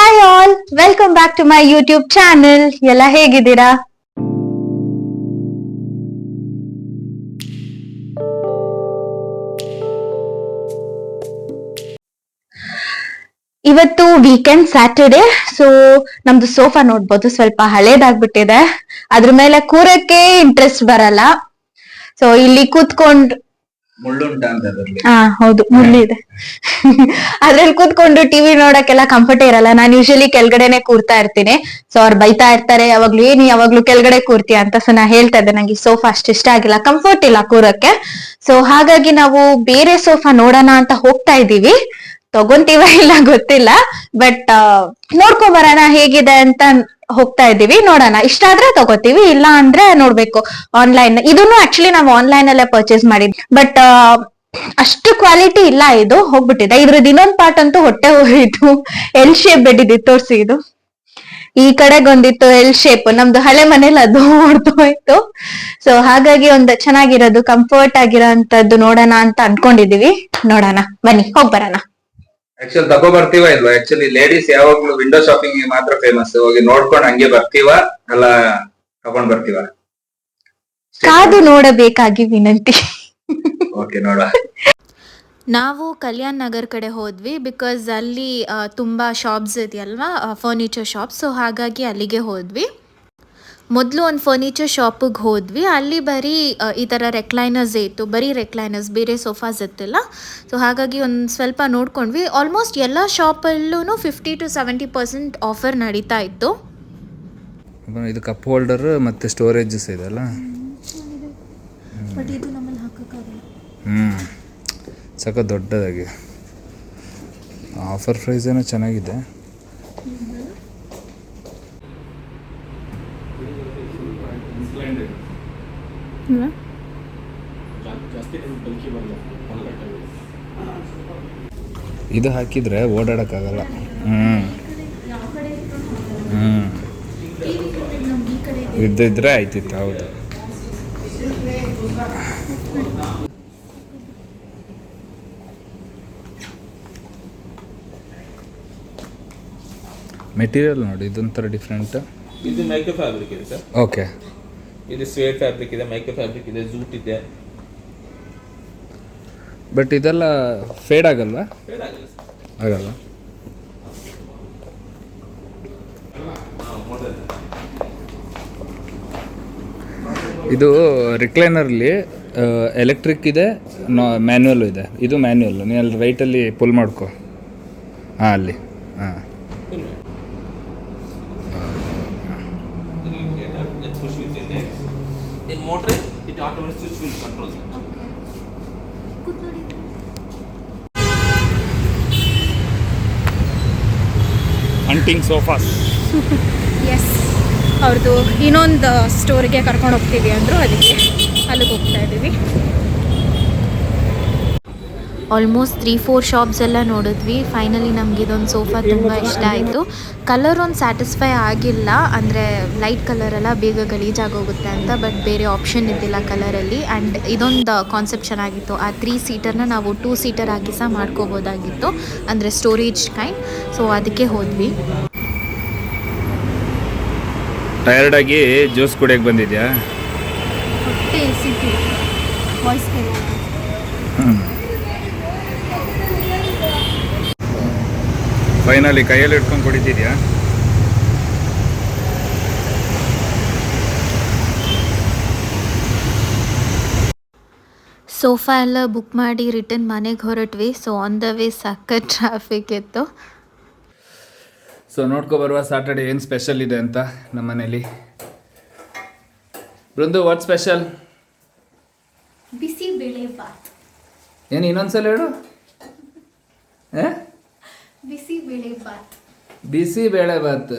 Hi all, welcome back to my YouTube channel. ಎಲ್ಲ ಹೇಗಿದ್ದೀರಾ? ಇವತ್ತು ವೀಕೆಂಡ್ ಸ್ಯಾಟರ್ಡೆ, ಸೊ ನಮ್ದು ಸೋಫಾ ನೋಡ್ಬೋದು ಸ್ವಲ್ಪ ಹಳೇದಾಗ್ಬಿಟ್ಟಿದೆ. ಅದ್ರ ಮೇಲೆ ಕೂರಕ್ಕೆ ಇಂಟ್ರೆಸ್ಟ್ ಬರಲ್ಲ. ಸೊ ಇಲ್ಲಿ ಕೂತ್ಕೊಂಡು ಹೌದು, ಮುಳ್ಳಿದೆ. ಅದ್ರಲ್ಲಿ ಕೂತ್ಕೊಂಡು ಟಿವಿ ನೋಡಕ್ಕೆಲ್ಲ ಕಂಫರ್ಟೇ ಇರಲ್ಲ. ನಾನು ಯೂಶಲಿ ಕೆಳಗಡೆನೆ ಕೂರ್ತಾ ಇರ್ತೀನಿ. ಸೊ ಅವ್ರು ಬೈತಾ ಇರ್ತಾರೆ, ಯಾವಾಗ್ಲೂ ಏನಿ ಯಾವಾಗ್ಲೂ ಕೆಳಗಡೆ ಕೂರ್ತೀಯ ಅಂತ. ಸೊ ನಾ ಹೇಳ್ತಾ ಇದ್ದೆ, ನಂಗೆ ಈ ಸೋಫಾ ಅಷ್ಟು ಇಷ್ಟ ಆಗಿಲ್ಲ, ಕಂಫರ್ಟ್ ಇಲ್ಲ ಕೂರಕ್ಕೆ. ಸೊ ಹಾಗಾಗಿ ನಾವು ಬೇರೆ ಸೋಫಾ ನೋಡೋಣ ಅಂತ ಹೋಗ್ತಾ ಇದೀವಿ. ತಗೊಂತೀವ ಇಲ್ಲ ಗೊತ್ತಿಲ್ಲ, ಬಟ್ ನೋಡ್ಕೊಂಡ್ ಬರೋಣ ಹೇಗಿದೆ ಅಂತ ಹೋಗ್ತಾ ಇದೀವಿ. ನೋಡೋಣ, ಇಷ್ಟ ಆದ್ರೆ ತಗೋತೀವಿ, ಇಲ್ಲ ಅಂದ್ರೆ ನೋಡ್ಬೇಕು. ಆನ್ಲೈನ್ ಇದನ್ನು ಆಕ್ಚುಲಿ ನಾವು ಆನ್ಲೈನ್ ಅಲ್ಲೇ ಪರ್ಚೇಸ್ ಮಾಡಿದ್ವಿ, ಬಟ್ ಅಷ್ಟು ಕ್ವಾಲಿಟಿ ಇಲ್ಲ. ಇದು ಹೋಗ್ಬಿಟ್ಟಿದೆ. ಇದ್ರದ್ದು ಇನ್ನೊಂದ್ ಪಾರ್ಟ್ ಅಂತೂ ಹೊಟ್ಟೆ ಹೋಗಿತ್ತು. ಎಲ್ ಶೇಪ್ ಬೆಡ್ ಇದಿತ್ತು, ತೋರ್ಸಿ. ಇದು ಈ ಕಡೆಗೊಂದಿತ್ತು ಎಲ್ ಶೇಪ್. ನಮ್ದು ಹಳೆ ಮನೇಲಿ ಅದು ಹೊಡ್ತೋಯ್ತು. ಸೊ ಹಾಗಾಗಿ ಒಂದು ಚೆನ್ನಾಗಿರೋದು ಕಂಫರ್ಟ್ ಆಗಿರೋ ಅಂತದ್ದು ನೋಡೋಣ ಅಂತ ಅನ್ಕೊಂಡಿದೀವಿ. ನೋಡೋಣ, ಬನ್ನಿ ಹೋಗ್ ಬರೋಣ. ಆಕ್ಚುಲಿ ತಗೋ ಬರ್ತೀವ ಇಲ್ವಾ? ಆಕ್ಚುಲಿ ಲೇಡೀಸ್ ಯಾವಾಗ್ಲೂ ವಿಂಡೋ ಶಾಪಿಂಗ್ ಮಾತ್ರ ಫೇಮಸ್. ಹೋಗಿ ನೋಡ್ಕೊಂಡು ಹಂಗೆ ಬರ್ತೀವ ಅಲ್ಲ ತಗೊಂಡ್ ಬರ್ತೀವ? ಕಾದು ನೋಡಬೇಕಾಗಿ ವಿನಂತಿ. ಓಕೆ, ನೋಡುವ. ನಾವು ಕಲ್ಯಾಣ್ ನಗರ್ ಕಡೆ ಹೋದ್ವಿ, ಬಿಕಾಸ್ ಅಲ್ಲಿ ತುಂಬ ಶಾಪ್ಸ್ ಇದೆಯಲ್ವಾ, ಫರ್ನಿಚರ್ ಶಾಪ್ಸ್. ಸೊ ಹಾಗಾಗಿ ಅಲ್ಲಿಗೆ ಹೋದ್ವಿ. ಮೊದಲು ಒಂದು ಫರ್ನಿಚರ್ ಶಾಪಿಗೆ ಹೋದ್ವಿ. ಅಲ್ಲಿ ಬರೀ ಈ ಥರ ರೆಕ್ಲೈನರ್ಸ್ ಇತ್ತು, ಬರೀ ರೆಕ್ಲೈನರ್ಸ್, ಬೇರೆ ಸೋಫಾಸ್ ಇತ್ತಿಲ್ಲ. ಸೊ ಹಾಗಾಗಿ ಒಂದು ಸ್ವಲ್ಪ ನೋಡ್ಕೊಂಡ್ವಿ. ಆಲ್ಮೋಸ್ಟ್ ಎಲ್ಲ ಶಾಪಲ್ಲೂ 50 to 70% ಆಫರ್ ನಡೀತಾ ಇತ್ತು. ಇದು ಕಪ್ ಹೋಲ್ಡರ್ ಮತ್ತು ಸ್ಟೋರೇಜಸ್ ಇದೆಲ್ಲ. ಬಟ್ ಇದು ನಮ್ಮಲ್ಲಿ ಹಾಕೋಕ್ಕಾಗಲ್ಲ. ಸಖತ್ ದೊಡ್ಡದಾಗಿ. ಆಫರ್ ಪ್ರೈಸ್ ಏನೋ ಚೆನ್ನಾಗಿದೆ. ಇದು ಹಾಕಿದ್ರೆ ಓಡಾಡಕ್ಕಾಗಲ್ಲ. ಇದ್ದಿದ್ರೆ ಆಯ್ತಿತ್ತು. ಹೌದು, ಮೆಟೀರಿಯಲ್ ನೋಡಿ, ಇದೊಂಥರ ಡಿಫ್ರೆಂಟ್. ಇದು ಮೈಕ್ರೋ ಫ್ಯಾಬ್ರಿಕ್ ಇದೆ ಸರ್. ಓಕೆ, ಇದು ಸ್ವೇಟ್ ಫ್ಯಾಬ್ರಿಕ್ ಇದೆ, ಮೈಕ್ರೋ ಫ್ಯಾಬ್ರಿಕ್ ಇದೆ, ಜೂಟ್ ಇದೆ. ಬಟ್ ಇದೆಲ್ಲ ಫೇಡ್ ಆಗಲ್ವಾ? ಫೇಡ್ ಆಗಲ್ಲ ಸರ್. ಆಗಲ್ಲ. ಇದು ರಿಕ್ಲೈನರ್ಲಿ ಎಲೆಕ್ಟ್ರಿಕ್ ಇದೆ, ಮ್ಯಾನ್ಯುವಲ್ ಇದೆ. ಇದು ಮ್ಯಾನ್ಯುವಲ್. ನೀನು ಅಲ್ಲಿ ರೈಟಲ್ಲಿ ಪುಲ್ ಮಾಡ್ಕೊ. ಹಾಂ, ಅಲ್ಲಿ. ಹಾಂ, ಹಂಟಿಂಗ್ ಸೋಫಾಸ್. ಎಸ್, ಅವ್ರದ್ದು ಇನ್ನೊಂದು ಸ್ಟೋರಿಗೆ ಕರ್ಕೊಂಡು ಹೋಗ್ತೀವಿ ಅಂದರು, ಅದಕ್ಕೆ ಅಲ್ಲಿಗೆ ಹೋಗ್ತಾ ಇದ್ದೀವಿ. ಆಲ್ಮೋಸ್ಟ್ 3-4 ಶಾಪ್ಸ್ ಎಲ್ಲ ನೋಡಿದ್ವಿ. ಫೈನಲಿ ನಮ್ಗೆ ಇದೊಂದು ಸೋಫಾ ತುಂಬ ಇಷ್ಟ ಆಯಿತು. ಕಲರ್ ಒಂದು ಸ್ಯಾಟಿಸ್ಫೈ ಆಗಿಲ್ಲ, ಅಂದರೆ ಲೈಟ್ ಕಲರೆಲ್ಲ ಬೇಗ ಗಲೀಜಾಗೋಗುತ್ತೆ ಅಂತ. ಬಟ್ ಬೇರೆ ಆಪ್ಷನ್ ಇದ್ದಿಲ್ಲ ಕಲರಲ್ಲಿ. ಆ್ಯಂಡ್ ಇದೊಂದು ಕಾನ್ಸೆಪ್ಟ್ ಚೆನ್ನಾಗಿತ್ತು. ಆ 3 ಸೀಟರ್ನ ನಾವು 2 ಸೀಟರ್ ಆಗಿ ಸಹ ಮಾಡ್ಕೋಬೋದಾಗಿತ್ತು, ಅಂದರೆ ಸ್ಟೋರೇಜ್ ಕೈಂಡ್. ಸೊ ಅದಕ್ಕೆ ಹೋದ್ವಿ. ಟಯರ್ಡಾಗಿ ಜ್ಯೂಸ್ ಕುಡಿಯೋಕ್ಕೆ ಬಂದಿದ್ಯಾ? ಫೈನಲಿ ಕೈಯಲ್ಲಿ ಇಟ್ಕೊಂಡು ಕುಡಿತಿದ್ಯಾ? ಸೋಫಾ ಎಲ್ಲ ಬುಕ್ ಮಾಡಿ ರಿಟರ್ನ್ ಮನೆಗೆ ಹೊರಟ್ವಿ. ಸೊ ಆನ್ ದ ವೇ ಸಖತ್ ಟ್ರಾಫಿಕ್ ಇತ್ತು. ಸೊ ನೋಡ್ಕೊ ಬರುವ ಸಾಟರ್ಡೆ ಏನು ಸ್ಪೆಷಲ್ ಇದೆ ಅಂತ ನಮ್ಮ ಮನೇಲಿ. ಬೃಂದು, ವಾಟ್ ಸ್ಪೆಷಲ್? ಬಿಸಿ ಬೇಳೆ ಬಾತ್. ಏನು ಇನ್ನೊಂದ್ಸಲ ಹೇಳು? ಬಿಸಿ ಬೇಳೆ ಬಾತ್. ಬಿಸಿ ಬೇಳೆ ಬಾತ್.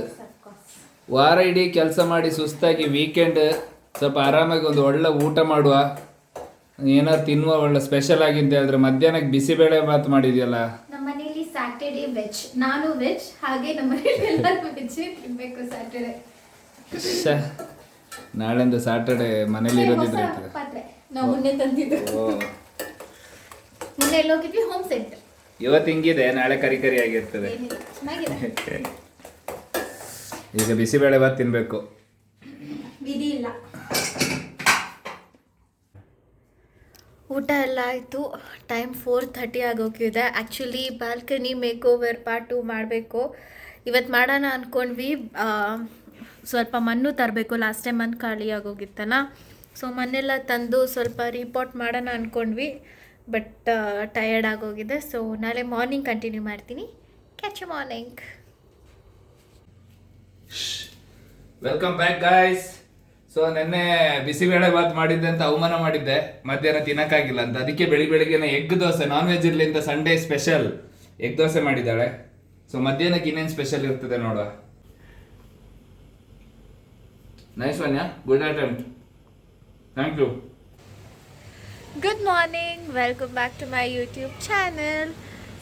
ವಾರ ಇಡೀ ಕೆಲಸ ಮಾಡಿ ಸುಸ್ತಾಗಿ ವೀಕೆಂಡ್ ಸ್ವಲ್ಪ ಆರಾಮಾಗಿ ಒಂದು ಒಳ್ಳೆ ಊಟ ಮಾಡುವ, ಏನಾರು ತಿನ್ನುವ, ಒಳ್ಳೆ ಸ್ಪೆಷಲ್ ಆಗಿದ್ದೆ. ಆದರೆ ಮಧ್ಯಾಹ್ನಕ್ಕೆ ಬಿಸಿಬೇಳೆ ಬಾತ್ ಮಾಡಿದ್ಯಲ್ಲ. ನಮ್ಮ ಮನೇಲಿ ಸ್ಯಾಟರ್ಡೆ ವೆಜ್, ನಾನು ವೆಜ್, ಹಾಗೆ ನಮ್ಮ ಮನೇಲಿ ಎಲ್ಲರೂ ವೆಜ್ ತಿನ್ಬೇಕು ಸ್ಯಾಟರ್ಡೆ. ನಾಳೆಂದು ಸ್ಯಾಟರ್ಡೆ ಮನೇಲಿ ಇರೋದಿದ್ರೆ ನಾವು ಮೊನ್ನೆ ತಂದಿದ್ದು. ಮೊನ್ನೆ ಎಲ್ಲೋಗಿದ್ವಿ? Home centre. ಇವತ್ತು ಹಿಂಗಿದೆ, ನಾಳೆ ಕರಿ ಕರಿ ಆಗಿರ್ತದೆ. ಈಗ ಬಿಸಿಬೇಳೆ ಭಾತ್ ತಿನ್ಬೇಕು. ವಿಧಿ ಇಲ್ಲ. ಊಟ ಎಲ್ಲ ಆಯಿತು. ಟೈಮ್ 4:30 ಆಗೋಗಿದೆ. Actually balcony make over part 2 ಮಾಡಬೇಕು. ಇವತ್ತು ಮಾಡೋಣ ಅಂದ್ಕೊಂಡ್ವಿ. ಸ್ವಲ್ಪ ಮಣ್ಣು ತರಬೇಕು. ಲಾಸ್ಟ್ ಟೈಮ್ ಮಣ್ಣು ಖಾಲಿ ಆಗೋಗಿತ್ತನ, ಸೊ ಮಣ್ಣೆಲ್ಲ ತಂದು ಸ್ವಲ್ಪ ರೀಪಾಟ್ ಮಾಡೋಣ ಅಂದ್ಕೊಂಡ್ವಿ. ಬಟ್ ಟಯರ್ಡ್ ಆಗೋಗಿದೆ. ಸೊ ನಾಳೆ ಮಾರ್ನಿಂಗ್ ಕಂಟಿನ್ಯೂ ಮಾಡ್ತೀನಿ. Catch you morning. Welcome back guys. So ನೆನ್ನೆ ಬಿಸಿಬೇಳೆ ಭಾತ್ ಮಾಡಿದ್ದೆ ಅಂತ ಅವಮಾನ ಮಾಡಿದ್ದೆ, ಮಧ್ಯಾಹ್ನ ತಿನ್ನಕ್ಕಾಗಿಲ್ಲ ಅಂತ. ಅದಕ್ಕೆ ಬೆಳಿಗ್ಗೆನೆ ಎಗ್ ದೋಸೆ, ನಾನ್ ವೆಜ್ ಇರ್ಲಿಂದ ಸಂಡೇ ಸ್ಪೆಷಲ್ ಎಗ್ ದೋಸೆ ಮಾಡಿದ್ದಾಳೆ. ಸೊ ಮಧ್ಯಾಹ್ನಕ್ಕೆ ಇನ್ನೇನು ಸ್ಪೆಷಲ್ ಇರ್ತದೆ ನೋಡುವ. Nice one, yeah good attempt, thank you. Good morning, welcome back to my YouTube channel.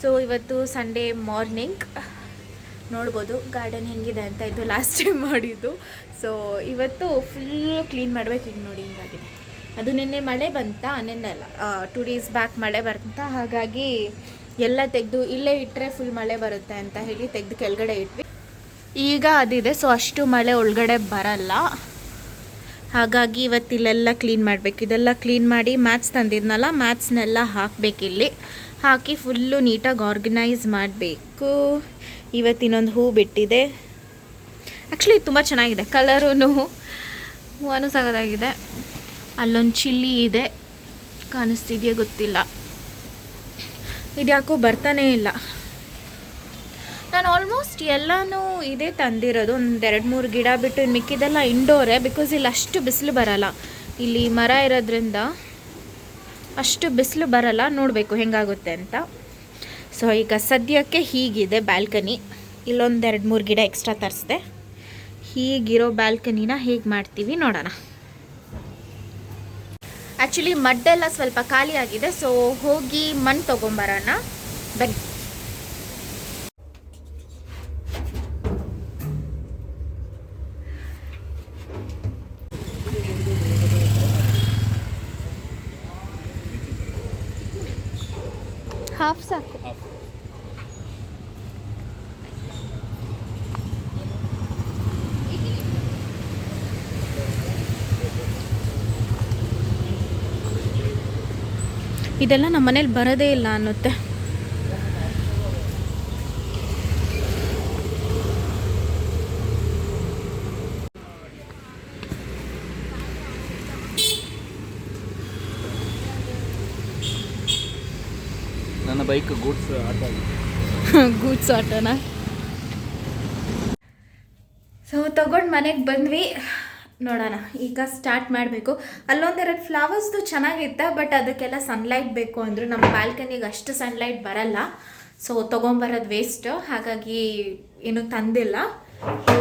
So ಇವತ್ತು ಸಂಡೇ ಮಾರ್ನಿಂಗ್. ನೋಡ್ಬೋದು ಗಾರ್ಡನ್ ಹೆಂಗಿದೆ ಅಂತ. ಇದು ಲಾಸ್ಟ್ ಟೈಮ್ ಮಾಡಿದ್ದು. ಸೊ ಇವತ್ತು ಫುಲ್ಲು ಕ್ಲೀನ್ ಮಾಡಬೇಕು. ಈಗ ನೋಡಿ ಹಿಂಗಾಗಿದೆ. ಅದು ನಿನ್ನೆ ಮಳೆ ಬಂತ, ನಿನ್ನೆ ಅಲ್ಲ 2 days ಬ್ಯಾಕ್ ಮಳೆ ಬಂತ. ಹಾಗಾಗಿ ಎಲ್ಲ ತೆಗೆದು ಇಲ್ಲೇ ಇಟ್ಟರೆ ಫುಲ್ ಮಳೆ ಬರುತ್ತೆ ಅಂತ ಹೇಳಿ ತೆಗೆದು ಕೆಳಗಡೆ ಇಟ್ವಿ. ಈಗ ಅದಿದೆ, ಸೊ ಅಷ್ಟು ಮಳೆ ಒಳಗಡೆ ಬರಲ್ಲ. ಹಾಗಾಗಿ ಇವತ್ತಿಲ್ಲೆಲ್ಲ ಕ್ಲೀನ್ ಮಾಡಬೇಕು. ಇದೆಲ್ಲ ಕ್ಲೀನ್ ಮಾಡಿ ಮ್ಯಾಟ್ಸ್ ತಂದಿದ್ನಲ್ಲ, ಮ್ಯಾಟ್ಸ್ನೆಲ್ಲ ಹಾಕಬೇಕಿಲ್ಲಿ. ಹಾಕಿ ಫುಲ್ಲು ನೀಟಾಗಿ ಆರ್ಗನೈಸ್ ಮಾಡಬೇಕು. ಇವತ್ತಿನೊಂದು ಹೂ ಬಿಟ್ಟಿದೆ. ಆ್ಯಕ್ಚುಲಿ ತುಂಬ ಚೆನ್ನಾಗಿದೆ, ಕಲರೂ ಹೂವೂ ಸಾಗೋದಾಗಿದೆ. ಅಲ್ಲೊಂದು ಚಿಲ್ಲಿ ಇದೆ, ಕಾಣಿಸ್ತಿದೆಯಾ ಗೊತ್ತಿಲ್ಲ. ಇದ್ಯಾಕೋ ಬರ್ತಾನೇ ಇಲ್ಲ. ನಾನು ಆಲ್ಮೋಸ್ಟ್ ಎಲ್ಲನೂ ಇದೇ ತಂದಿರೋದು. ಒಂದು 2-3 ಗಿಡ ಬಿಟ್ಟು ಇನ್ನು ಮಿಕ್ಕಿದೆಲ್ಲ ಇಂಡೋರೇ. ಬಿಕಾಸ್ ಇಲ್ಲಿ ಅಷ್ಟು ಬಿಸಿಲು ಬರಲ್ಲ. ಇಲ್ಲಿ ಮರ ಇರೋದ್ರಿಂದ ಅಷ್ಟು ಬಿಸಿಲು ಬರಲ್ಲ. ನೋಡಬೇಕು ಹೆಂಗಾಗುತ್ತೆ ಅಂತ. ಸೊ ಈಗ ಸದ್ಯಕ್ಕೆ ಹೀಗಿದೆ ಬ್ಯಾಲ್ಕನಿ. ಇಲ್ಲೊಂದು 2-3 ಗಿಡ ಎಕ್ಸ್ಟ್ರಾ ತರಿಸಿದೆ. ಹೀಗಿರೋ ಬ್ಯಾಲ್ಕನಿನ ಹೇಗೆ ಮಾಡ್ತೀವಿ ನೋಡೋಣ. ಆ್ಯಕ್ಚುಲಿ ಮಡ್ಡೆಲ್ಲ ಸ್ವಲ್ಪ ಖಾಲಿ ಆಗಿದೆ. ಸೊ ಹೋಗಿ ಮಣ್ಣು ತೊಗೊಂಬರೋಣ ಬನ್ನಿ. ಹಾಫ್ ಸಾಕು. ಇದೆಲ್ಲ ನಮ್ಮ ಮನೇಲಿ ಬರೋದೇ ಇಲ್ಲ ಅನ್ನುತ್ತೆ. ನನ್ನ ಬೈಕ್ ಗೂಡ್ಸ್ ಆಟೋ. ಗೂಡ್ಸ್ ಆಟೋನ. ಸೊ ತಗೊಂಡು ಮನೆಗೆ ಬಂದ್ವಿ. ನೋಡೋಣ ಈಗ ಸ್ಟಾರ್ಟ್ ಮಾಡಬೇಕು. ಅಲ್ಲೊಂದೆರಡು ಫ್ಲವರ್ಸ್ದು ಚೆನ್ನಾಗಿತ್ತ, ಬಟ್ ಅದಕ್ಕೆಲ್ಲ ಸನ್ಲೈಟ್ ಬೇಕು ಅಂದರು. ನಮ್ಮ ಬ್ಯಾಲ್ಕನಿಗೆ ಅಷ್ಟು ಸನ್ಲೈಟ್ ಬರಲ್ಲ. ಸೊ ತೊಗೊಂಬರೋದು ವೇಸ್ಟ್. ಹಾಗಾಗಿ ಏನೂ ತಂದಿಲ್ಲ.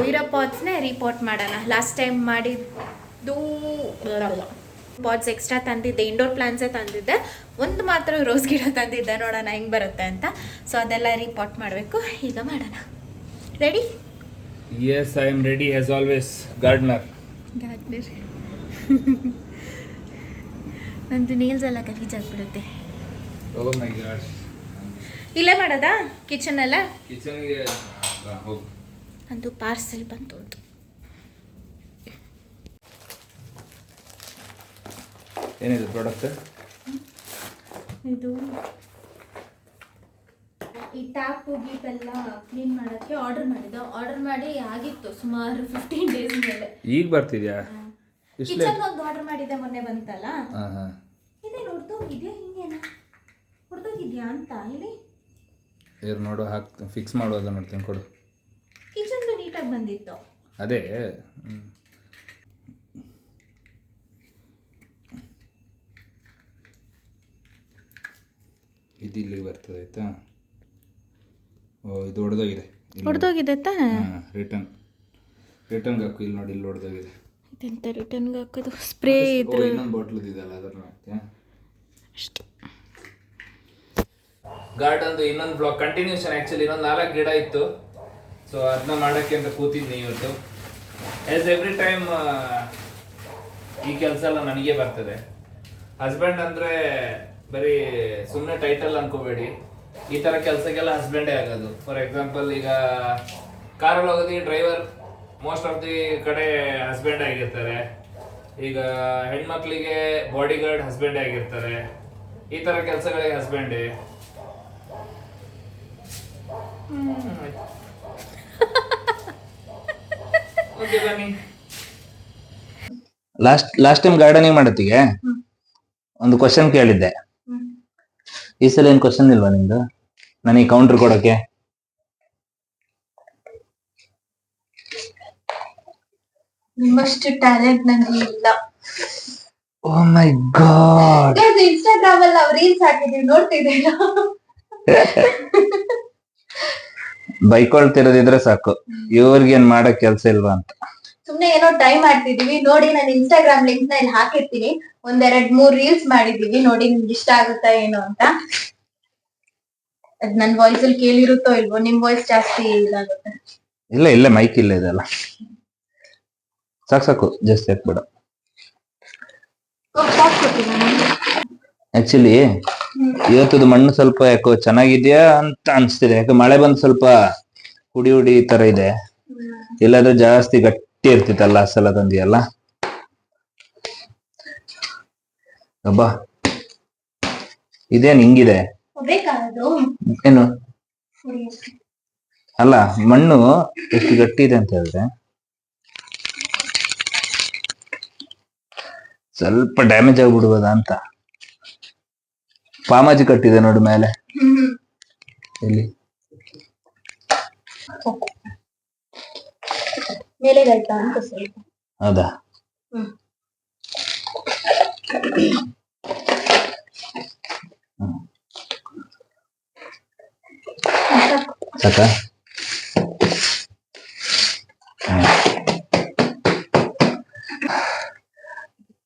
ಇರೋ ಪಾಟ್ಸ್ನೇ ರೀಪಾಟ್ ಮಾಡೋಣ. ಲಾಸ್ಟ್ ಟೈಮ್ ಮಾಡಿದ್ದು ಪಾಟ್ಸ್ ಎಕ್ಸ್ಟ್ರಾ ತಂದಿದ್ದೆ. ಇಂಡೋರ್ ಪ್ಲಾಂಟ್ಸೇ ತಂದಿದ್ದೆ. ಒಂದು ಮಾತ್ರ ರೋಸ್ ಗಿಡ ತಂದಿದ್ದೆ. ನೋಡೋಣ ಹೆಂಗೆ ಬರುತ್ತೆ ಅಂತ. ಸೊ ಅದೆಲ್ಲ ರೀಪಾಟ್ ಮಾಡಬೇಕು. ಈಗ ಮಾಡೋಣ. Ready? Yes, I am ready as always. Gardener. ನಂದು ನೇಲ್ಸ್ ಎಲ್ಲ ಗಲೀಜಾಗ್ಬಿಡುತ್ತೆ. ಓ ಮೈ ಗಾಡ್. ಇಲ್ಲೇ ಮಾಡೋದಾ ಕಿಚನ್ ಎಲ್ಲ? ಕಿಚನ್ಗೆ ಹೋಗು. ನಂದು ಪಾರ್ಸೆಲ್ ಬಂತು. ಏನಿದೆ ಪ್ರಾಡಕ್ಟ್? ಇದು ಈ ಟ್ಯಾಪ್ ಗೀಟೆಲ್ಲ ಕ್ಲೀನ್ ಮಾಡೋಕ್ಕೆ ಆರ್ಡರ್ ಮಾಡಿದ್ದೆ. ಆರ್ಡರ್ ಮಾಡಿ ಆಗಿತ್ತು ಸುಮಾರು 15 days ಮೇಲೆ. ಈಗ ಬರ್ತಿದ್ಯಾ? ಕಿಚನ್ ಒಂದು ಆರ್ಡರ್ ಮಾಡಿದ್ದೆ, ಮೊನ್ನೆ ಬಂತಲ್ಲ. ಹಾಂ. ಇದೇನು ಹೊಡೆದೋಗಿದ್ಯಾ? ಹಿಂಗೇನ ಹೊಡೆದೋಗಿದ್ಯಾ ಅಂತ ಇಲ್ಲಿ ಇವ್ರು ನೋಡು, ಫಿಕ್ಸ್ ಮಾಡೋದು ನೋಡ್ತೀನಿ, ಕೊಡು. ಕಿಚನ್ದು ನೀಟಾಗಿ ಬಂದಿತ್ತು. ಅದೇ ಇದು ಇಲ್ಲಿಗೆ ಬರ್ತದೆ, ಆಯ್ತಾ? ಓ, ಇದು ಹೊಡೆದೋಗಿದೆ. ಹೊಡೆದೋಗಿದೆ ತಾನೆ? ರಿಟರ್ನ್ಗೆ ಹಾಕು. ಇಲ್ಲಿ ನೋಡಿ, ಇಲ್ಲಿ ಹೊಡೆದೋಗಿದೆ. ಇದೆಂತ ರಿಟರ್ನ್ಗೆ ಹಾಕೋದು? ಸ್ಪ್ರೇ ಇದ್ರೆ ಇನ್ನೊಂದು ಬಾಟ್ಲದ್ದು ಇದೆಯಲ್ಲ, ಅದನ್ನು ಹಾಕ್ತೀಯಾ? ಅಷ್ಟೇ. ಗಾರ್ಡನ್ದು ಇನ್ನೊಂದು ಬ್ಲಾಗ್ ಕಂಟಿನ್ಯೂಷನ್. ಆ್ಯಕ್ಚುಲಿ ಇನ್ನೊಂದು 4 ಗಿಡ ಇತ್ತು. ಸೊ ಅದನ್ನ ಮಾಡೋಕ್ಕೆ ಅಂತ ಕೂತಿದ್ನಿ ಇವತ್ತು. ಆ್ಯಸ್ ಎವ್ರಿ ಟೈಮ್ ಈ ಕೆಲಸ ಎಲ್ಲ ನನಗೆ ಬರ್ತದೆ. ಹಸ್ಬೆಂಡ್ ಅಂದರೆ ಬರೀ ಸುಮ್ಮನೆ ಟೈಟಲ್ ಅನ್ಕೋಬೇಡಿ. ಈ ಥರ ಕೆಲಸಕ್ಕೆಲ್ಲ ಹಸ್ಬೆಂಡೇ ಆಗೋದು. ಫಾರ್ ಎಕ್ಸಾಂಪಲ್, ಈಗ ಕಾರಲ್ಲಿ ಹೋಗೋದಕ್ಕೆ ಡ್ರೈವರ್, ಮೋಸ್ಟ್ ಆಫ್ ದಿ ಕಡೆ ಹಸ್ಬೆಂಡ್ ಆಗಿರ್ತಾರೆ. ಈಗ ಹೆಣ್ಮಕ್ಳಿಗೆ ಬಾಡಿ ಗಾರ್ಡ್ ಹಸ್ಬೆಂಡ್ ಆಗಿರ್ತಾರೆ. ಈ ತರ ಕೆಲಸಗಳಿಗೆ ಹಸ್ಬೆಂಡೇ. ಓಕೆ ಬನ್ನಿ. ಲಾಸ್ಟ್ ಟೈಮ್ ಗಾರ್ಡನಿಂಗ್ ಮಾಡತ್ತಿಗೆ ಒಂದು ಕ್ವಶನ್ ಕೇಳಿದ್ದೆ. ಈ ಸಲ ಏನ್ ಕ್ವಶನ್ ಇಲ್ವಾ ನಿಮ್ದು ನನಗೆ ಕೌಂಟರ್ ಕೊಡಕ್ಕೆ? ನಿಮ್ಮಷ್ಟು ಟ್ಯಾಲೆಂಟ್ ನಂಗೆ ಇಲ್ಲ. ಓ ಮೈ ಗಾಡ್. ಇನ್ಸ್ಟಾಗ್ರಾಮ್ ಅಲ್ಲಿ ನಾವು ರೀಲ್ಸ್ ಹಾಕಿದೀವಿ, ನೋಡ್ತಿದ್ದೀರಾ? ಬೈಕೊಳ್ತಿರೋದಿದ್ರೆ ಸಾಕು, ಇವ್ರಿಗೇನ್ ಮಾಡಕ್ ಕೆಲ್ಸ ಇಲ್ವಾ ಅಂತ. ಸುಮ್ನೆ ಏನೋ ಟ್ರೈ ಮಾಡ್ತಿದೀವಿ ನೋಡಿ. ನಾನು ಇನ್ಸ್ಟಾಗ್ರಾಮ್ ಲಿಂಕ್ ನ ಇಲ್ಲಿ ಹಾಕಿರ್ತೀನಿ. 1-2-3 ರೀಲ್ಸ್ ಮಾಡಿದೀವಿ ನೋಡಿ, ನಿಮ್ಗೆ ಇಷ್ಟ ಆಗುತ್ತಾ ಏನೋ ಅಂತ. ಅದ್ ನನ್ ವಾಯ್ಸ್ ಅಲ್ಲಿ ಕೇಳಿರುತ್ತೋ ಇಲ್ವೋ, ನಿಮ್ ವಾಯ್ಸ್ ಜಾಸ್ತಿ ಇದಾಗುತ್ತೆ. ಇಲ್ಲ ಮೈಕ್ ಇಲ್ಲ ಇದೆಲ್ಲ. ಸಾಕು ಜಾಸ್ತಿ ಹಾಕ್ಬೇಡ. ಆಕ್ಚುಲಿ ಇವತ್ತದು ಮಣ್ಣು ಸ್ವಲ್ಪ ಯಾಕೋ ಚೆನ್ನಾಗಿದ್ಯಾ ಅಂತ ಅನ್ಸ್ತಿದೆ. ಯಾಕೆ ಮಳೆ ಬಂದು ಸ್ವಲ್ಪ ಹುಡಿ ತರ ಇದೆ. ಇಲ್ಲಾದ್ರೆ ಜಾಸ್ತಿ ಗಟ್ಟಿ ಇರ್ತಿತ್ತಲ್ಲ ಸಲ ತಂದಿಯಲ್ಲ. ಅಬ್ಬಾ ಇದೇನ್ ಹಿಂಗಿದೆ ಏನು? ಅಲ್ಲ ಮಣ್ಣು ಎಷ್ಟು ಗಟ್ಟಿ ಇದೆ ಅಂತ ಹೇಳಿದ್ರೆ ಸ್ವಲ್ಪ ಡ್ಯಾಮೇಜ್ ಆಗ್ಬಿಡ್ಬೋದಾ ಅಂತ. ಪಾಮಾಜಿ ಕಟ್ಟಿದೆ ನೋಡಿ ಮೇಲೆ. ಎಲ್ಲಿ ಹೌದಾ? ಸಾಕಾ?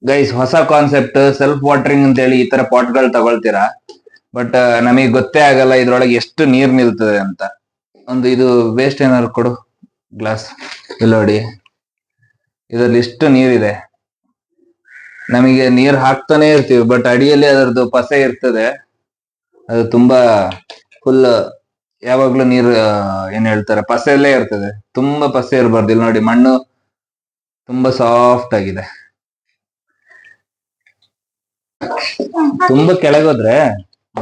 ಗೈಸ್, ಹೊಸ ಕಾನ್ಸೆಪ್ಟ್ ಸೆಲ್ಫ್ ವಾಟರಿಂಗ್ ಅಂತ ಹೇಳಿ ಈ ತರ ಪಾಟ್ಗಳು ತಗೊಳ್ತೀರಾ. ಬಟ್ ನಮಗೆ ಗೊತ್ತೇ ಆಗಲ್ಲ ಇದ್ರೊಳಗೆ ಎಷ್ಟು ನೀರ್ ನಿಲ್ತದೆ ಅಂತ. ಒಂದು ಇದು ವೇಸ್ಟ್ ಏನಾದ್ರು ಕೊಡು ಗ್ಲಾಸ್. ಇಲ್ಲ ನೋಡಿ, ಇದ್ರಲ್ಲಿ ಎಷ್ಟು ನೀರಿದೆ. ನಮಗೆ ನೀರ್ ಹಾಕ್ತಾನೆ ಇರ್ತೀವಿ, ಬಟ್ ಅಡಿಯಲ್ಲಿ ಅದರದ್ದು ಪಸೆ ಇರ್ತದೆ. ಅದು ತುಂಬಾ ಫುಲ್ ಯಾವಾಗ್ಲೂ ನೀರು ಏನ್ ಹೇಳ್ತಾರೆ ಪಸೆಯಲ್ಲೇ ಇರ್ತದೆ. ತುಂಬಾ ಪಸೆ ಇರಬಾರ್ದು. ಇಲ್ಲಿ ನೋಡಿ, ಮಣ್ಣು ತುಂಬಾ ಸಾಫ್ಟ್ ಆಗಿದೆ. ತುಂಬಾ ಕೆಳಗೋದ್ರೆ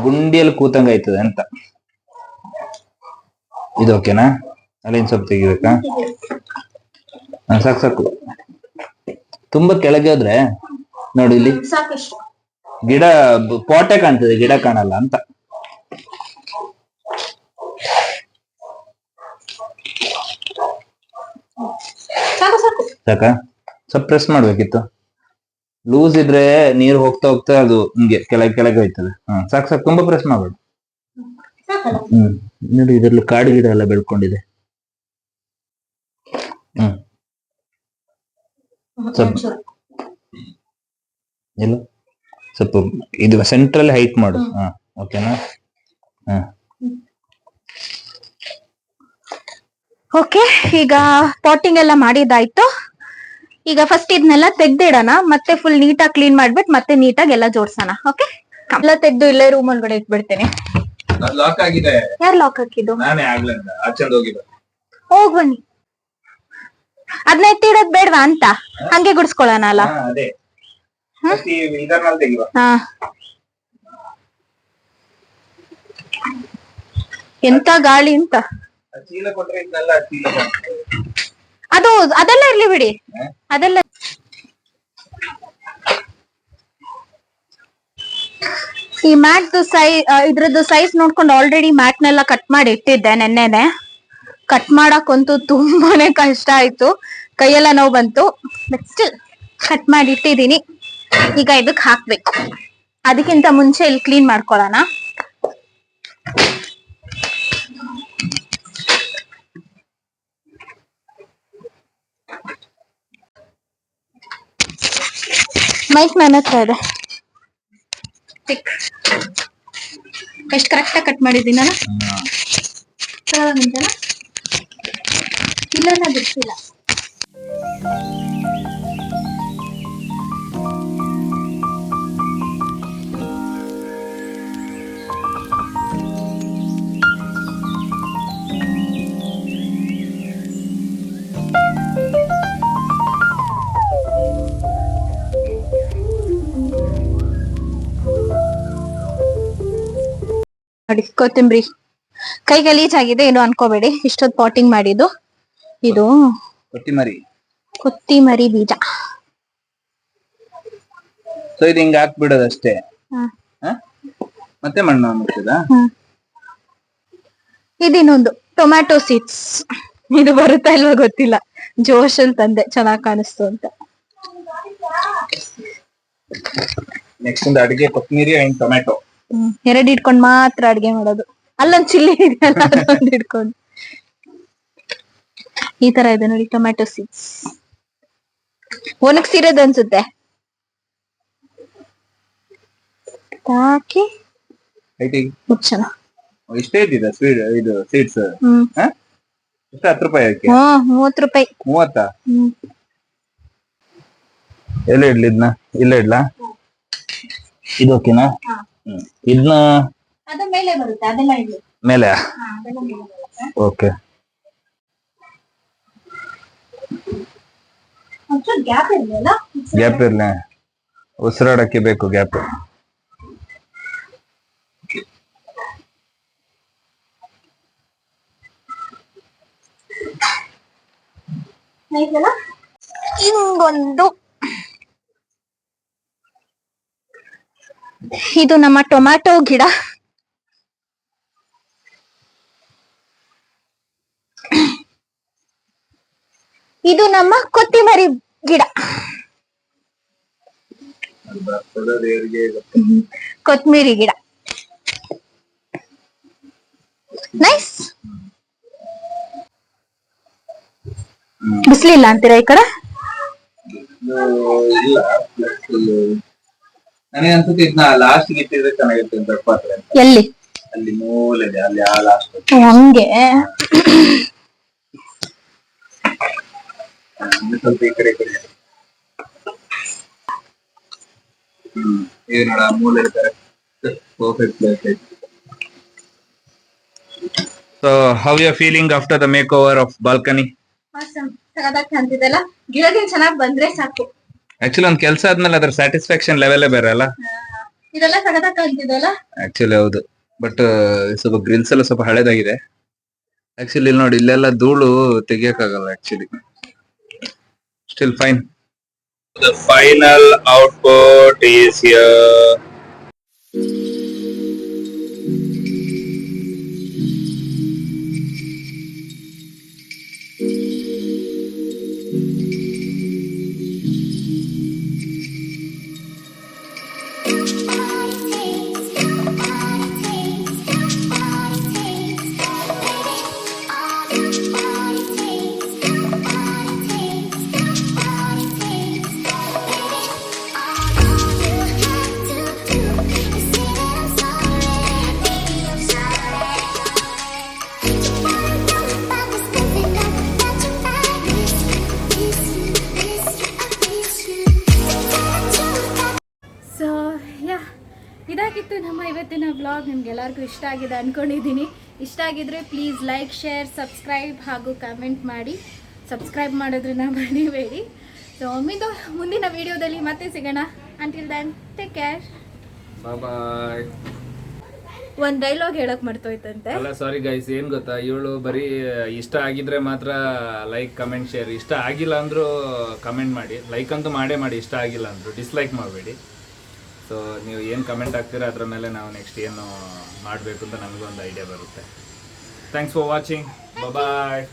ಗುಂಡಿಯಲ್ಲಿ ಕೂತಂಗ ಆಯ್ತದೆ ಅಂತ. ಇದು ಓಕೆನಾ? ಅಲ್ಲಿಂದ ಸ್ವಲ್ಪ ತೆಗಿಬೇಕಾ? ಸಾಕು. ತುಂಬಾ ಕೆಳಗೆ ಹೋದ್ರೆ ನೋಡಿ, ಇಲ್ಲಿ ಗಿಡ ಪಾಟೆ ಕಾಣ್ತದೆ, ಗಿಡ ಕಾಣಲ್ಲ ಅಂತ. ಸಾಕಾ? ಸ್ವಲ್ಪ ಪ್ರೆಸ್ ಮಾಡ್ಬೇಕಿತ್ತು. ಲೂಸ್ ಇದ್ರೆ ನೀರು ಹೋಗ್ತಾ ಅದು ಹಿಂಗೆ ಕೆಳಗೆ ಹೋಯ್ತದೆ. ಸಾಕು. ತುಂಬಾ ಪ್ರೆಸ್ ಮಾಡ್ಬೇಡ. ನೋಡಿ, ಇದ್ರಲ್ಲಿ ಕಾಡು ಗಿಡ ಎಲ್ಲ ಬೆಳ್ಕೊಂಡಿದೆ. ಇಲ್ಲ, ಸ್ವಲ್ಪ ಇದು ಸೆಂಟ್ರಲ್ ಹೈಟ್ ಮಾಡು. ಓಕೆನಾ? ಓಕೆ, ಈಗ ಪಾಟಿಂಗ್ ಎಲ್ಲ ಮಾಡಿದಾಯ್ತು. ಈಗ ಫಸ್ಟ್ ಇದನ್ನೆಲ್ಲ ತೆಗ್ದಿಡೋಣ, ಮತ್ತೆ ಫುಲ್ ನೀಟಾಗಿ ಕ್ಲೀನ್ ಮಾಡ್ಬಿಟ್ಟು ಮತ್ತೆ ನೀಟಾಗಿ ಎಲ್ಲ ಜೋಡ್ಸೋಣ. ಓಕೆ, ಎಲ್ಲ ತೆಗ್ದು ಇಲ್ಲೇ ರೂಮ್ ಒಳಗಡೆ ಇಟ್ಬಿಡ್ತೇನೆ. ಲಾಕ್ ಆಗಿದೆ. ಯಾರು ಲಾಕ್ ಹಾಕಿದ್ದು? ನಾನೇ ಆಗ್ಲಿಂದ ಆಚೆಂದ ಹೋಗಿದ್ದೆ. ಹೋಗ್ ಬನ್ನಿ. ಅದನ್ನ ಎತ್ತಿಡೋದ್ ಬೇಡ್ವಾ ಅಂತ ಹಂಗೆ ಗುಡ್ಸ್ಕೊಳ್ಳೋಣ ಅಲ್ಲ? ಅದೇ ಇದರಲ್ಲಿ ತೆಗಿವಾ. ಎಂತ ಗಾಳಿ ಅಂತ. ಚೀಲ ಕೊಟ್ರೆ ಇದನ್ನೆಲ್ಲ ಚೀಲ ಅದೆಲ್ಲ ಇರ್ಲಿ ಬಿಡಿ. ಅದೆಲ್ಲ ಈ ಮ್ಯಾಟ್ ಇದ್ರದ್ದು ಸೈಜ್ ನೋಡ್ಕೊಂಡು ಆಲ್ರೆಡಿ ಮ್ಯಾಟ್ನೆಲ್ಲ ಕಟ್ ಮಾಡಿ ಇಟ್ಟಿದ್ದೆ ನೆನ್ನೆನೆ. ಕಟ್ ಮಾಡಕ್ಕಂತೂ ತುಂಬಾನೇ ಕಷ್ಟ ಆಯ್ತು, ಕೈಯೆಲ್ಲ ನೋವು ಬಂತು. ನೆಕ್ಸ್ಟ್ ಕಟ್ ಮಾಡಿ ಇಟ್ಟಿದೀನಿ. ಈಗ ಇದಕ್ ಹಾಕ್ಬೇಕು. ಅದಕ್ಕಿಂತ ಮುಂಚೆ ಇಲ್ಲಿ ಕ್ಲೀನ್ ಮಾಡ್ಕೊಳ್ಳೋಣ. ಮೈಕ್ ನನ್ನ ಹತ್ರ ಇದೆ. ಎಷ್ಟು ಕರೆಕ್ಟಾಗಿ ಕಟ್ ಮಾಡಿದ್ದೀನಲ್ಲ? ಇಲ್ಲ, ನಾ ಬಿಡ್ತಿಲ್ಲ. ನೋಡಿ ಕೊತ್ತಂಬರಿ. ಕೈ ಗಲೀಜಾಗಿದೆ ಏನು ಅನ್ಕೋಬೇಡಿ, ಇಷ್ಟೊತ್ತು ಪಾಟಿಂಗ್ ಮಾಡಿದ್ದು. ಇದು ಕೊತ್ತಿಮರಿ ಬೀಜ. ಸೊ ಇದು ಹಿಂಗ ಹಾಕ್ಬಿಡೋದಷ್ಟೇ. ಹ್ಮ್. ಮತ್ತೆ ಮಣ್ಣು ಮುಚ್ಚದ. ಇದಿನ್ನೊಂದು ಟೊಮ್ಯಾಟೊ ಸೀಡ್ಸ್. ಇದು ಬರುತ್ತಾ ಇಲ್ವಾ ಗೊತ್ತಿಲ್ಲ, ಜೋಶ್ ಅಲ್ಲಿ ತಂದೆ, ಚೆನ್ನಾಗ್ ಕಾಣಿಸ್ತು ಅಂತ. ನೆಕ್ಸ್ಟ್ ಒಂದು ಅಡಿಗೆ ಕೊತ್ತಂಬರಿ ಅಂಡ್ ಟೊಮ್ಯಾಟೊ. ಎರಡು ಇಟ್ಕೊಂಡ್ ಮಾತ್ರ ಅಡ್ಗೆ ಮಾಡೋದು. ಅಲ್ಲೊಂದ್ ಚಿಲ್ಲಿ ಇದೆಯಲ್ಲ ಅದೊಂದು ಇಟ್ಕೊಂಡು. ಈ ತರ ಇದೆ ನೋಡಿ ಟೊಮ್ಯಾಟೊ ಸೀಡ್ಸ್. ಒಣಗ್ಸಿರೋದು ಅನ್ಸುತ್ತೆ. ಹಾಕಿ ಮುಚ್ಚಣ. ಇಷ್ಟೇ ಇದ್ದಿದೆ ಸ್ವೀಟ್ ಇದು ಸೀಡ್ಸ್. ಎಷ್ಟು 10 ರೂಪಾಯಿ ಹಾಕಿ? 30 ರೂಪಾಯಿ. 30? ಎಲ್ಲ ಇಡ್ಲಿ ಇದನ್ನ? ಇಲ್ಲ ಇಡ್ಲಾ? ಇದು ಓಕೆನಾ? ಇದನ್ನ ಅದು ಮೇಲೆ ಬರುತ್ತೆ, ಅದೆಲ್ಲ ಇಡ್ಲಿ ಮೇಲೆ. ಓಕೆ. ಗ್ಯಾಪ್ ಇರ್ಲಿಲ್ಲ, ಗ್ಯಾಪ್ ಇರ್ಲಿ, ಉಸಿರಾಡಕ್ಕೆ ಬೇಕು ಗ್ಯಾಪ್. ಹಿಂಗೊಂದು. ಇದು ನಮ್ಮ ಟೊಮ್ಯಾಟೊ ಗಿಡ. ಇದು ನಮ್ಮ ಕೊತ್ತಿಮರಿ ಗಿಡ. ಕೊತ್ಮಿರಿ ಗಿಡ. ನೈಸ್. ಬಿಸ್ಲಿಲ್ಲ ಅಂತೀರಾ ಈ ಕಡೆ? ಇಲ್ಲ, ನನಗೆ ಅನ್ಸುತ್ತೆ ಇದನ್ನ ಲಾಸ್ಟ್ ಇಟ್ಟಿದ್ರೆ ಚೆನ್ನಾಗಿರುತ್ತೆ ಅಂತ ಪಾತ್ರೆ. ಎಲ್ಲಿ? ಅಲ್ಲಿ ಮೂಲೆ ಇದೆ, ಅಲ್ಲಿ ಆ ಲಾಸ್ಟ್. ಹಂಗೆ ಸ್ವಲ್ಪ ಈ ಕಡೆ ಈಗ ನೋಡ ಮೂಲೆ ಇರ್ತಾರೆ. ಪರ್ಫೆಕ್ಟ್ ಪ್ಲೇಸ್ ಐತಿ. So how you are feeling after the makeover of balcony? ಸಗದಾಗಿ ಕಾಣ್ತಿದೆಲ್ಲ, ಗಿಡದಿಂದ ಚೆನ್ನಾಗಿ ಬಂದ್ರೆ ಸಾಕು. ಆಕ್ಚುಲಿ ಒಂದ್ ಕೆಲಸ ಆದ್ಮೇಲೆ ಅದ್ರ ಸ್ಯಾಟಿಸ್ಫ್ಯಾಕ್ಷನ್ ಲೆವೆಲೇ ಬೇರೆ ಅಲ್ಲ. ಇದೆಲ್ಲ ಸಗದಾಗಿ ಕಾಣ್ತಿದೆಲ್ಲ. ಆಕ್ಚುಲಿ ಹೌದು, ಬಟ್ ಸ್ವಲ್ಪ ಗ್ರಿಲ್ಸ್ ಎಲ್ಲ ಸ್ವಲ್ಪ ಹಳೇದಾಗಿದೆ. ಆಕ್ಚುಲಿ ಇಲ್ಲಿ ನೋಡಿ, ಇಲ್ಲೆಲ್ಲ ಧೂಳು ತೆಗಿಯಕ್ಕಾಗಲ್ಲ. Actually still fine. The final output is here. So ಇದಾಗಿತ್ತು ನಮ್ಮ ಇವತ್ತಿನ ವ್ಲಾಗ್. ನಿಮ್ಗೆಲ್ಲರಿಗೂ ಇಷ್ಟ ಆಗಿದೆ ಅಂದ್ಕೊಂಡಿದ್ದೀನಿ. ಇಷ್ಟ ಆಗಿದ್ರೆ ಪ್ಲೀಸ್ ಲೈಕ್, ಶೇರ್, ಸಬ್ಸ್ಕ್ರೈಬ್ ಹಾಗೂ ಕಮೆಂಟ್ ಮಾಡಿ. ಸಬ್ಸ್ಕ್ರೈಬ್ ಮಾಡೋದ್ರಿಂದ ಮರಿಬೇಡಿ. ಸೊ ಮುಂದಿನ ವಿಡಿಯೋದಲ್ಲಿ ಮತ್ತೆ ಸಿಗೋಣ. ಅಂಟಿಲ್ ದೆನ್ ಟೇಕ್ ಕೇರ್, ಬಾಯ್. ಒಂದು ಡೈಲಾಗ್ ಹೇಳಕ್ ಮರ್ತೋಯ್ತಂತೆ. ಅಲ್ಲ ಸಾರಿ ಗೈಸ್, ಏನ್ ಗೊತ್ತಾ, ಇವಳು ಬರೀ ಇಷ್ಟ ಆಗಿದ್ರೆ ಮಾತ್ರ ಲೈಕ್, ಕಮೆಂಟ್, ಶೇರ್. ಇಷ್ಟ ಆಗಿಲ್ಲ ಅಂದ್ರೂ ಕಮೆಂಟ್ ಮಾಡಿ. ಲೈಕ್ ಅಂತೂ ಮಾಡೇ ಮಾಡಿ, ಇಷ್ಟ ಆಗಿಲ್ಲ ಅಂದ್ರು ಡಿಸ್ಲೈಕ್ ಮಾಡಬೇಡಿ. ಸೊ ನೀವು ಏನು ಕಮೆಂಟ್ ಹಾಕ್ತೀರಾ ಅದ್ರ ಮೇಲೆ ನಾವು ನೆಕ್ಸ್ಟ್ ಏನು ಮಾಡಬೇಕು ಅಂತ ನಮಗೂ ಒಂದು ಐಡಿಯಾ ಬರುತ್ತೆ. Thanks for watching. ಬಾಯ್.